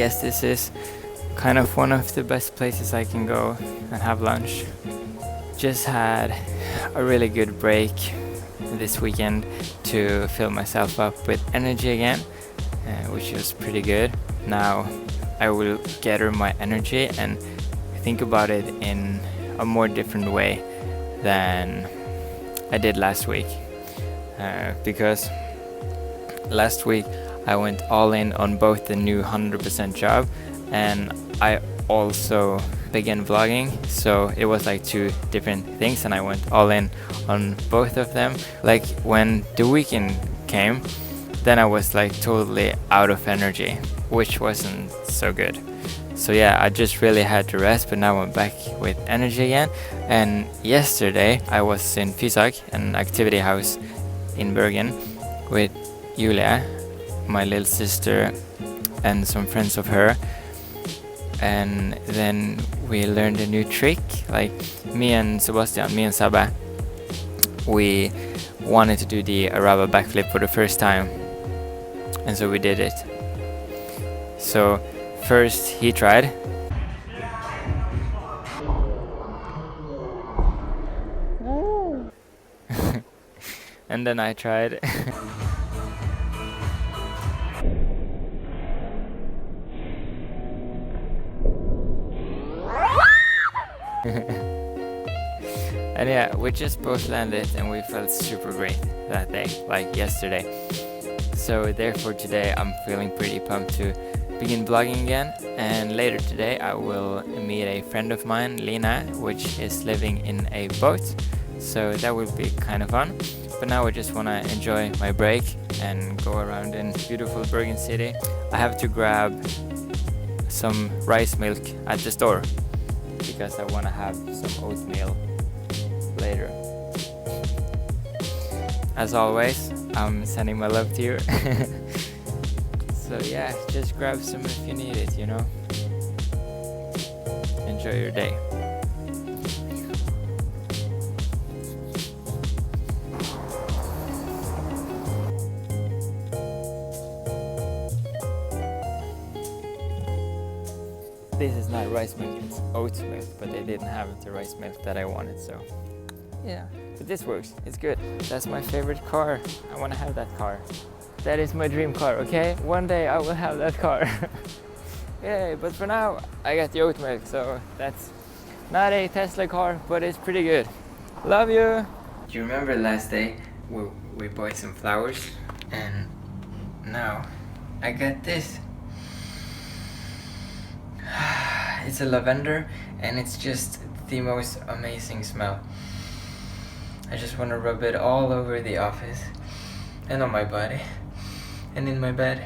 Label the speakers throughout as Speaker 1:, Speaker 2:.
Speaker 1: guess this is kind of one of the best places I can go and have lunch. Just had a really good break this weekend to fill myself up with energy again, which was pretty good. Now I will gather my energy and think about it in a more different way than I did last week, because last week I went all in on both the new 100% job and I also began vlogging, so it was like two different things and I went all in on both of them. Like when the weekend came, then I was like totally out of energy, which wasn't so good. So yeah, I just really had to rest, but now I'm back with energy again. And yesterday I was in Fysak, an activity house in Bergen, with Julia, my little sister, and some friends of her. And then we learned a new trick. Like me and Saba, we wanted to do the Araba backflip for the first time, and so we did it. So first he tried, and then I tried. And yeah, we just both landed and we felt super great that day, like yesterday. So therefore today I'm feeling pretty pumped to begin vlogging again, and later today I will meet a friend of mine, Lina, which is living in a boat, so that will be kind of fun. But now I just want to enjoy my break and go around in beautiful Bergen City. I have to grab some rice milk at the store because I want to have some oatmeal later. As always, I'm sending my love to you. So yeah, just grab some if you need it, you know. Enjoy your day. This is not rice milk, it's oat milk, but they didn't have the rice milk that I wanted, so yeah. But this works, it's good. That's my favorite car. I want to have that car. That is my dream car, okay? One day I will have that car. Yay, but for now I got the oat milk, so that's not a Tesla car, but it's pretty good. Love you! Do you remember last day we bought some flowers, and now I got this. It's a lavender and it's just the most amazing smell. I just want to rub it all over the office and on my body and in my bed.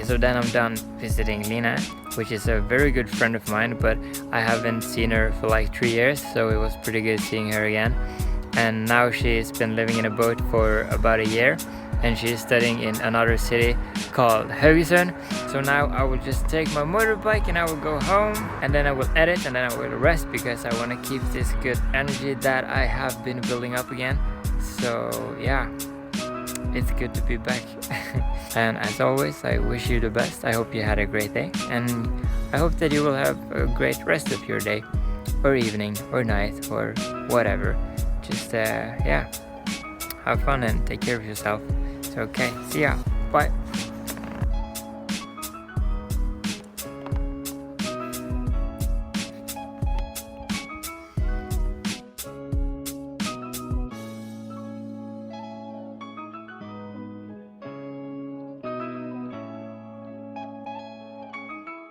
Speaker 1: So then I'm done visiting Lina, which is a very good friend of mine, but I haven't seen her for like 3 years, so it was pretty good seeing her again. And now she's been living in a boat for about a year, and she's studying in another city called Ohyeah. So now I will just take my motorbike and I will go home, and then I will edit, and then I will rest because I want to keep this good energy that I have been building up again. So yeah, it's good to be back. And as always, I wish you the best. I hope you had a great day, and I hope that you will have a great rest of your day or evening or night or whatever. just yeah, have fun and take care of yourself. So okay, see ya, bye.